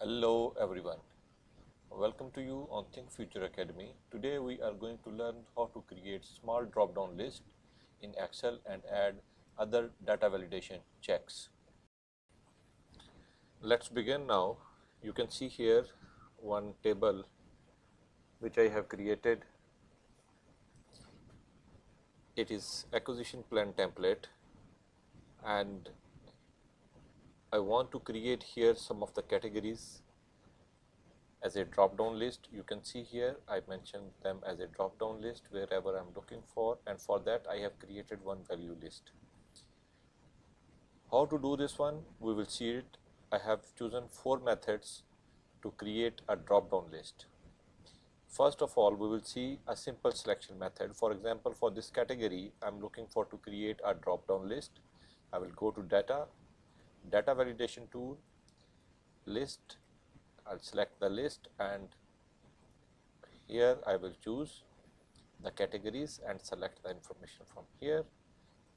Hello everyone, welcome to you on Think Future Academy. Today we are going to learn how to create small drop-down list in Excel and add other data validation checks. Let's begin now. You can see here one table which I have created. It is acquisition plan template, and I want to create here some of the categories as a drop-down list. You can see here I mentioned them as a drop-down list wherever I'm looking for, and for that I have created one value list. How to do this one? We will see it. I have chosen 4 methods to create a drop-down list. First of all, we will see a simple selection method. For example, for this category, I'm looking for to create a drop-down list. I will go to data validation tool, list. I'll select the list, and here I will choose the categories and select the information from here.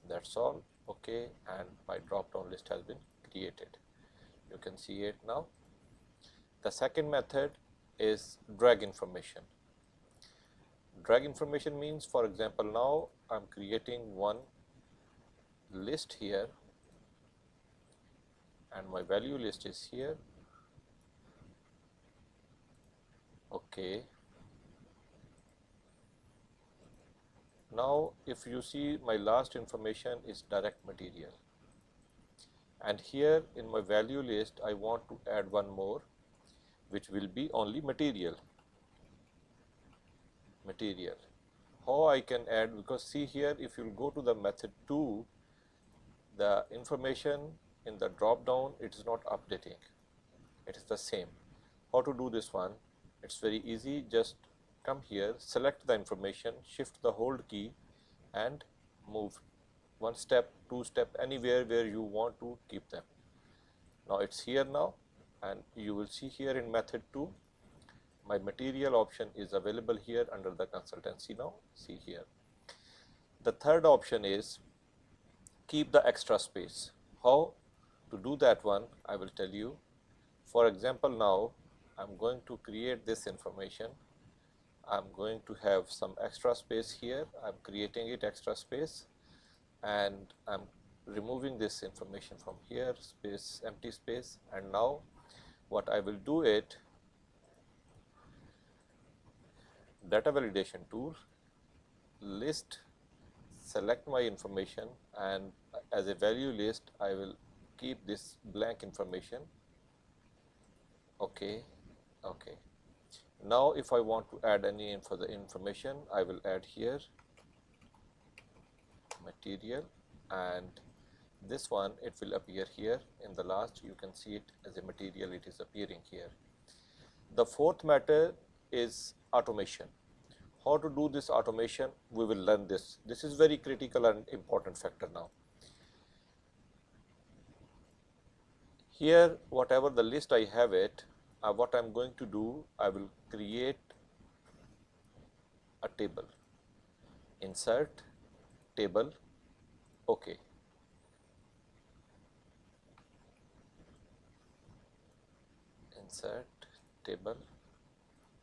That's all. Okay, and my drop-down list has been created. You can see it now. The second method is drag information. Drag information means, for example, now I'm creating one list here and my value list is here. Okay. Now if you see, my last information is direct material, and here in my value list I want to add one more which will be only material. How I can add? Because see here, if you go to the method 2, the information in the drop down, it is not updating, it is the same. How to do this one? It's very easy. Just come here, select the information, shift the hold key and move one step, two step, anywhere where you want to keep them. Now it's here now, and you will see here in method 2 my material option is available here under the consultancy. Now see here. The third option is keep the extra space. How to do that one? I will tell you. For example, now I'm going to create this information. I'm going to have some extra space here. I'm creating it extra space, and I'm removing this information from here, space, empty space. And now what I will do it, data validation tool, list, select my information, and as a value list I will keep this blank information. Okay. Now if I want to add any further information, I will add here material, and this one it will appear here in the last. You can see it as a material, it is appearing here. The fourth method is automation. How to do this automation? We will learn this. This is very critical and important factor now. Here, whatever the list I have it, what I am going to do, I will create a table. Insert table. Okay. Insert table.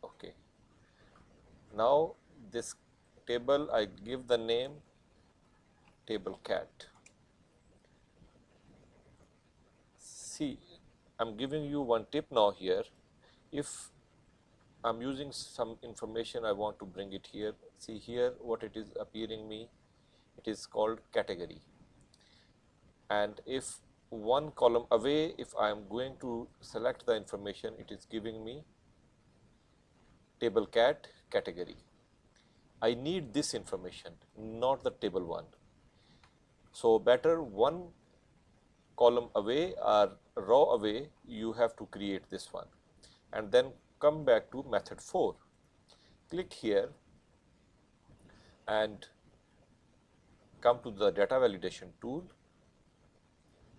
Okay. Now this table I give the name table cat. See, I'm giving you one tip now here. If I'm using some information, I want to bring it here. See here what it is appearing me. It is called category. And if one column away, if I am going to select the information, it is giving me table cat category. I need this information, not the table one. So better one column away or row away, you have to create this one, and then come back to method 4. Click here and come to the data validation tool,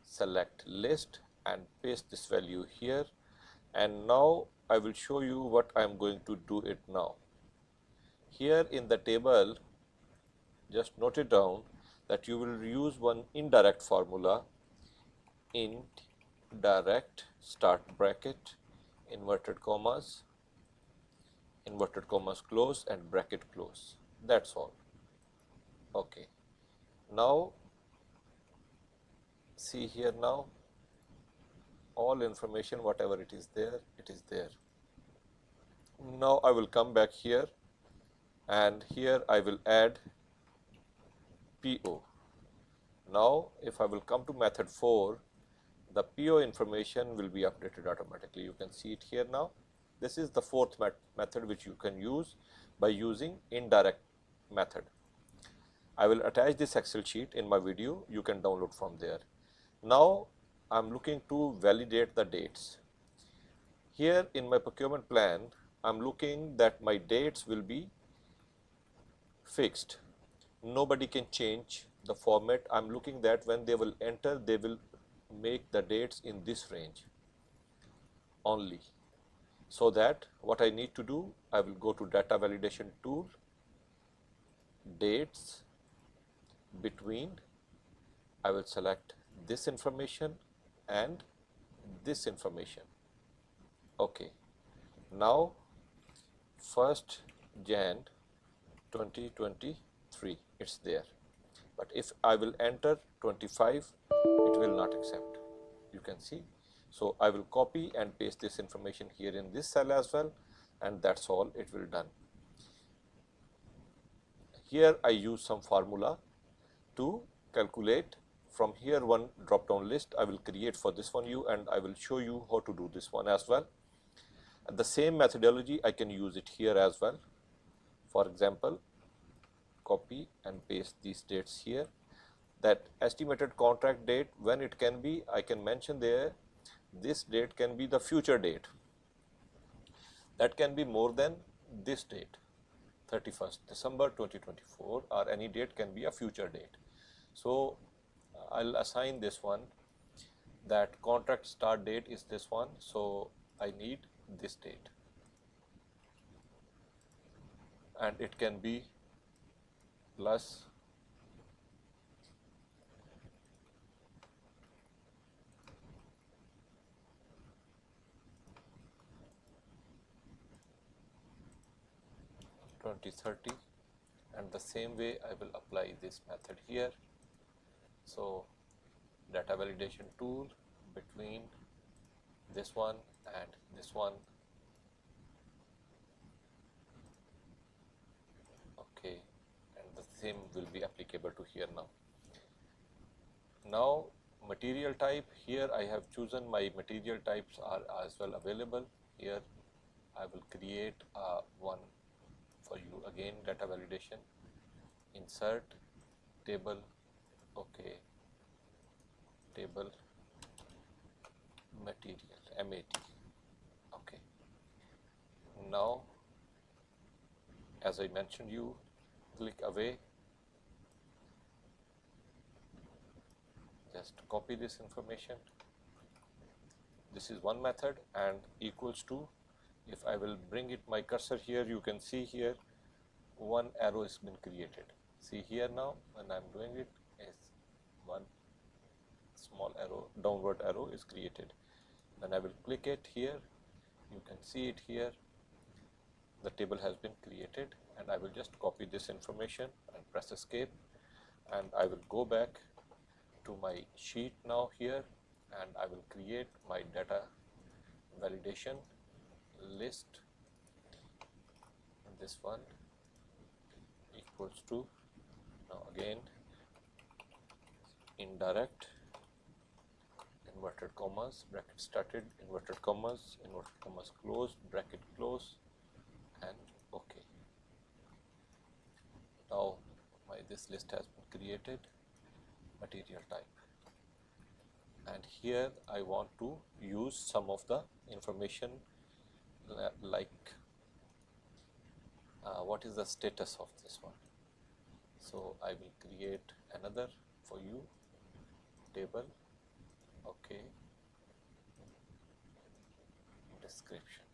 select list and paste this value here, and now I will show you what I am going to do it now. Here in the table, just note it down that you will use one indirect formula, int direct start bracket inverted commas, inverted commas close and bracket close. That's all. Okay. Now see here, now all information whatever it is there, it is there. Now I will come back here and here I will add PO. Now if I will come to method 4, the PO information will be updated automatically. You can see it here now. This is the fourth method which you can use by using indirect method. I will attach this Excel sheet in my video, you can download from there. Now I am looking to validate the dates. Here in my procurement plan, I am looking that my dates will be fixed. Nobody can change the format. I am looking that when they will enter, they will make the dates in this range only. So that what I need to do, I will go to data validation tool, dates between, I will select this information and this information. Okay. Now 1st Jan 2023, it's there. But if I will enter 25, it will not accept. You can see. So I will copy and paste this information here in this cell as well, and that's all it will done. Here I use some formula to calculate. From here one drop down list I will create for this one and I will show you how to do this one as well. And the same methodology I can use it here as well. For example, copy and paste these dates here. That estimated contract date, when it can be, I can mention there, this date can be the future date. That can be more than this date, 31st December 2024, or any date can be a future date. So I'll assign this one, that contract start date is this one, so I need this date, and it can be plus (2030), and the same way I will apply this method here. So data validation tool between this one and this one. Okay, and the same will be applicable to here now. Now material type, here I have chosen my material types are as well available. Here I will create one for you again, data validation, insert table, okay, table material, MAT, okay. Now as I mentioned you, click away, just copy this information. This is one method, and equals to, if I will bring it my cursor here, you can see here one arrow has been created. See here now when I am doing it, is one small arrow, downward arrow is created. When I will click it here, you can see it here, the table has been created, and I will just copy this information and press escape, and I will go back to my sheet now here, and I will create my data validation list. This one equals to, now again, indirect, inverted commas, bracket started, inverted commas closed, bracket close, and okay. Now this list has been created, material type, and here I want to use some of the information like what is the status of this one. So I will create another for you, table, okay, description,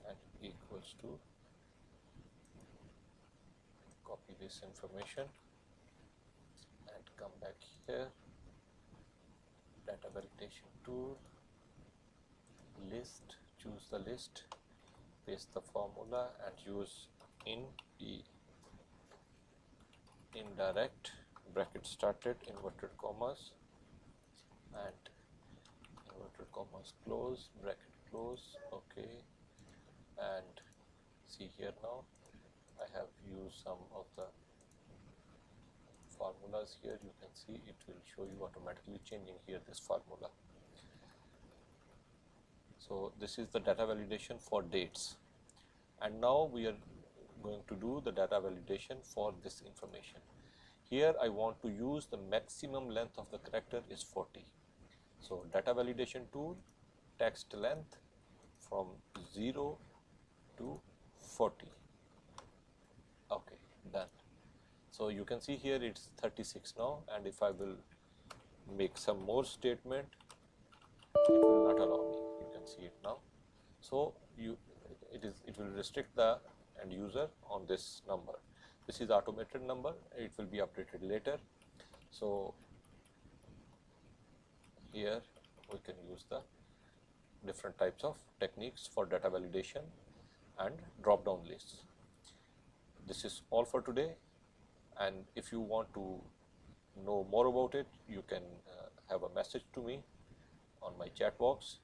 and equals to, copy this information and come back here, data validation tool, list, choose the list, paste the formula and use indirect bracket started inverted commas and inverted commas close bracket close. Okay, and see here now I have used some of the formulas here. You can see it will show you automatically changing here this formula. So this is the data validation for dates, and now we are going to do the data validation for this information. Here I want to use the maximum length of the character is 40. So data validation tool, text length from 0 to 40. Okay, done. So you can see here it's 36 now, and if I will make some more statement, it will not allow me. You can see it now. So it will restrict the end user on this number. This is automated number, it will be updated later. So here we can use the different types of techniques for data validation and drop down lists. This is all for today, and if you want to know more about it, you can have a message to me on my chat box.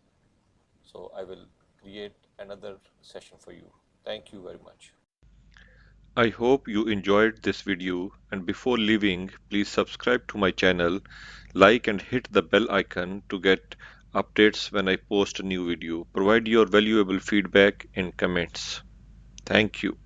So I will create another session for you. Thank you very much. I hope you enjoyed this video, and before leaving, please subscribe to my channel, like and hit the bell icon to get updates when I post a new video. Provide your valuable feedback in comments. Thank you.